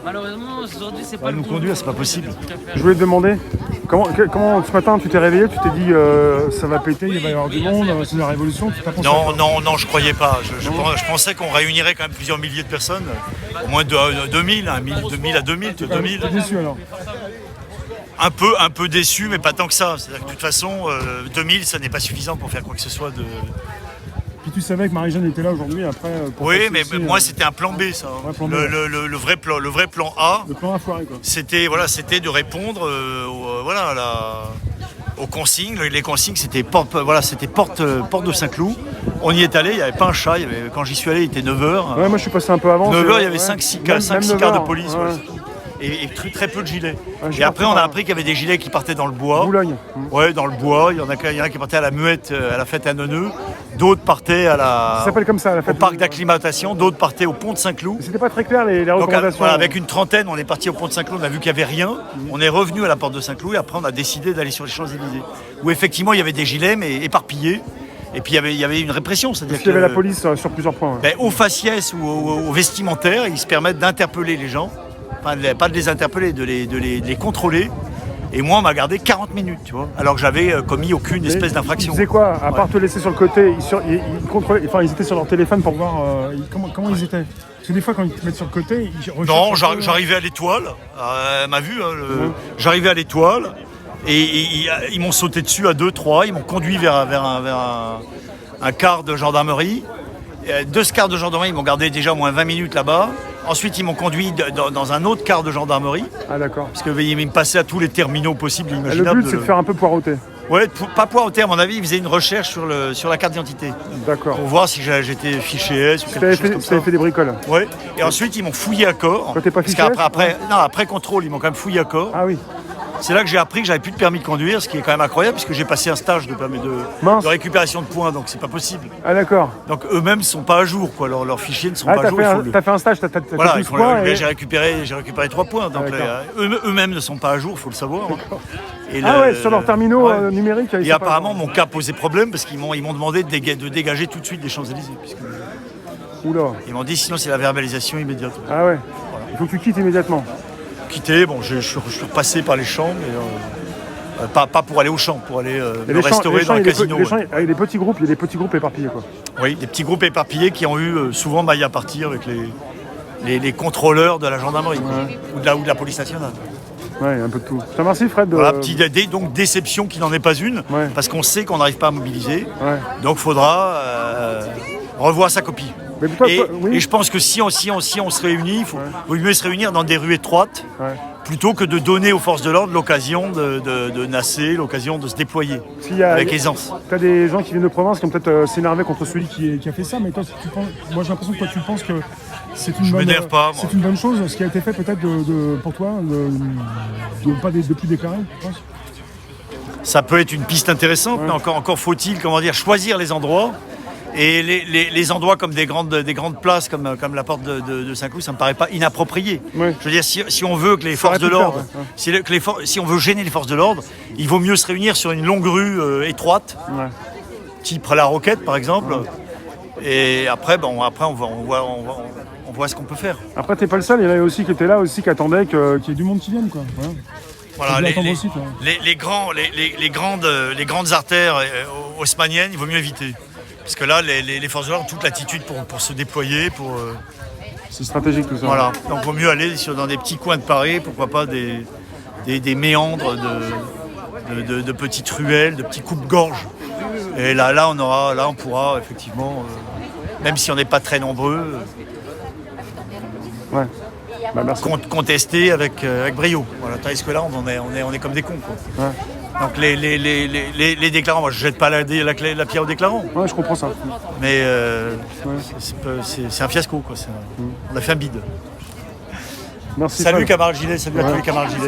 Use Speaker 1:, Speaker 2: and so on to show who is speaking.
Speaker 1: Malheureusement, aujourd'hui, c'est pas le
Speaker 2: Nous
Speaker 1: bon
Speaker 2: conduire,
Speaker 1: jour.
Speaker 2: c'est pas possible.
Speaker 3: Je voulais te demander, comment ce matin tu t'es réveillé, tu t'es dit ça va péter, il va y avoir du monde, c'est la révolution, tu t'as pensé à quoi?
Speaker 2: Non, je croyais pas. Je pensais qu'on réunirait quand même plusieurs milliers de personnes, au moins 2000 à 2000,
Speaker 3: T'es
Speaker 2: 2000.
Speaker 3: déçu alors?
Speaker 2: Un peu déçu, mais pas tant que ça. C'est-à-dire que de toute façon, 2000, ça n'est pas suffisant pour faire quoi que ce soit de...
Speaker 3: Puis tu savais que Marie-Jeanne était là aujourd'hui, après... pour
Speaker 2: Oui,
Speaker 3: passer
Speaker 2: mais
Speaker 3: ici,
Speaker 2: moi, c'était un plan B, ça.
Speaker 3: Ouais, plan B.
Speaker 2: Le vrai plan A,
Speaker 3: le plan a foiré quoi.
Speaker 2: c'était de répondre aux consignes. Les consignes, c'était porte de Saint-Cloud. On y est allé, il n'y avait pas un chat. Quand j'y suis allé, il était 9h.
Speaker 3: Ouais, moi je suis passé un peu avant.
Speaker 2: 9h, il y avait
Speaker 3: ouais.
Speaker 2: 5-6
Speaker 3: Même
Speaker 2: quarts de
Speaker 3: 9h,
Speaker 2: police.
Speaker 3: ouais.
Speaker 2: Ouais. Et très peu de gilets.
Speaker 3: Ouais,
Speaker 2: Et après, on a appris qu'il y avait des gilets qui partaient dans le bois.
Speaker 3: Boulogne.
Speaker 2: Ouais, dans le bois. Il y en a qui partaient à la Muette, à la fête à Neuneu. D'autres partaient
Speaker 3: Ça s'appelle comme ça, la
Speaker 2: au
Speaker 3: fête.
Speaker 2: parc d'acclimatation. D'autres partaient au pont de Saint-Cloud.
Speaker 3: C'était pas très clair les
Speaker 2: Donc
Speaker 3: recommandations.
Speaker 2: voilà, avec une trentaine, on est parti au pont de Saint-Cloud, on a vu qu'il n'y avait rien. On est revenu à la porte de Saint-Cloud et après on a décidé d'aller sur les Champs-Élysées. Où effectivement il y avait des gilets mais éparpillés. Et puis il y avait une répression. C'est-à-dire
Speaker 3: Parce qu'il y avait la police sur plusieurs points. Ouais.
Speaker 2: au faciès ou au vestimentaire, ils se permettent d'interpeller les gens. Enfin, pas de les interpeller, de les contrôler. Et moi, on m'a gardé 40 minutes, tu vois, alors que j'avais commis aucune espèce d'infraction.
Speaker 3: Ils faisaient quoi? À part te laisser sur le côté, ils contrôlaient, enfin ils étaient sur leur téléphone pour voir comment ils étaient. Parce que des fois quand ils te mettent sur le côté, ils recherchent.
Speaker 2: Non,
Speaker 3: un peu,
Speaker 2: j'arrivais à l'étoile, elle m'a vu, j'arrivais à l'étoile, et ils m'ont sauté dessus à 2-3, ils m'ont conduit vers un quart de gendarmerie. De ce quart de gendarmerie, ils m'ont gardé déjà au moins 20 minutes là-bas. Ensuite, ils m'ont conduit dans un autre quart de gendarmerie.
Speaker 3: Ah d'accord.
Speaker 2: Parce qu'ils me passaient à tous les terminaux possibles et
Speaker 3: Le
Speaker 2: imaginables.
Speaker 3: but c'est de faire un peu poireauter.
Speaker 2: Ouais, pas poireauter à mon avis, ils faisaient une recherche sur la carte d'identité.
Speaker 3: D'accord.
Speaker 2: Pour voir si j'étais fiché S ou
Speaker 3: Tu
Speaker 2: quelque chose comme ça.
Speaker 3: avais fait des bricoles.
Speaker 2: Ouais. Et ensuite, ils m'ont fouillé à corps.
Speaker 3: Toi, t'es pas
Speaker 2: Parce
Speaker 3: fiché S?
Speaker 2: qu'après contrôle, ils m'ont quand même fouillé à corps.
Speaker 3: Ah oui.
Speaker 2: C'est là que j'ai appris que j'avais plus de permis de conduire, ce qui est quand même incroyable, puisque j'ai passé un stage de
Speaker 3: Mince.
Speaker 2: récupération de points, donc c'est pas possible.
Speaker 3: Ah d'accord.
Speaker 2: Donc eux-mêmes ne sont pas à jour, quoi. Leurs fichiers ne sont pas à jour.
Speaker 3: T'as fait un stage, t'as
Speaker 2: Voilà,
Speaker 3: 12 points et...
Speaker 2: j'ai récupéré 3 points. Donc eux-mêmes ne sont pas à jour, il faut le savoir. Et
Speaker 3: sur leurs terminaux numériques. ils
Speaker 2: Et
Speaker 3: sont
Speaker 2: apparemment, mon cas posait problème parce qu'ils m'ont demandé de dégager tout de suite des Champs-Élysées.
Speaker 3: pas... Oula.
Speaker 2: Ils m'ont dit sinon c'est la verbalisation immédiate.
Speaker 3: Ah ouais. Il faut que tu quittes immédiatement.
Speaker 2: Quitter, bon, je suis repassé par les champs, mais pas pour aller aux champs, pour aller
Speaker 3: Et
Speaker 2: me restaurer dans le casino.
Speaker 3: Avec des petits groupes, il y a des petits groupes éparpillés quoi.
Speaker 2: Oui, des petits groupes éparpillés qui ont eu souvent maille à partir avec les contrôleurs de la gendarmerie ou de la police nationale.
Speaker 3: Ouais, un peu de tout. Je te remercie Fred.
Speaker 2: Voilà, donc déception qui n'en est pas une, parce qu'on sait qu'on n'arrive pas à mobiliser.
Speaker 3: Ouais.
Speaker 2: Donc il faudra revoir sa copie.
Speaker 3: Mais toi, oui.
Speaker 2: Et je pense que si on se réunit, il vaut mieux se réunir dans des rues étroites, plutôt que de donner aux forces de l'ordre l'occasion de nasser, l'occasion de se déployer avec aisance.
Speaker 3: Tu as des gens qui viennent de province qui ont peut-être s'énervé contre celui qui a fait ça, mais toi, moi j'ai l'impression que toi tu penses que c'est une bonne chose, ce qui a été fait peut-être pour toi, de plus déclarer, je pense.
Speaker 2: Ça peut être une piste intéressante, mais encore faut-il choisir les endroits. Et les endroits comme des grandes places comme la porte de Saint-Cloud, ça me paraît pas inapproprié.
Speaker 3: Ouais.
Speaker 2: Je veux dire, si on veut que les forces de l'ordre, si on veut gêner les forces de l'ordre, il vaut mieux se réunir sur une longue rue étroite, type la Roquette par exemple. Et après, on voit ce qu'on peut faire.
Speaker 3: Après, t'es pas le seul, il y en avait aussi qui étaient là aussi, qui attendaient qu'il y ait du monde qui vienne quoi.
Speaker 2: Voilà, les grandes artères haussmanniennes, il vaut mieux éviter. Parce que là, les forces de l'ordre ont toute l'attitude pour se déployer.
Speaker 3: C'est stratégique tout ça.
Speaker 2: Voilà, donc il vaut mieux aller dans des petits coins de Paris, pourquoi pas des méandres de petites ruelles, de petits coupes-gorges. Et là, on pourra effectivement, même si on n'est pas très nombreux,
Speaker 3: merci.
Speaker 2: contester avec brio. Voilà, tandis que là, on est comme des cons. Quoi.
Speaker 3: Ouais.
Speaker 2: Donc les déclarants, moi je jette pas la pierre aux déclarants.
Speaker 3: Ouais, je comprends ça.
Speaker 2: Mais c'est un fiasco, quoi. On a fait un bide.
Speaker 3: Merci.
Speaker 2: Salut camarade Gilet, salut à tous les camarades Gilet.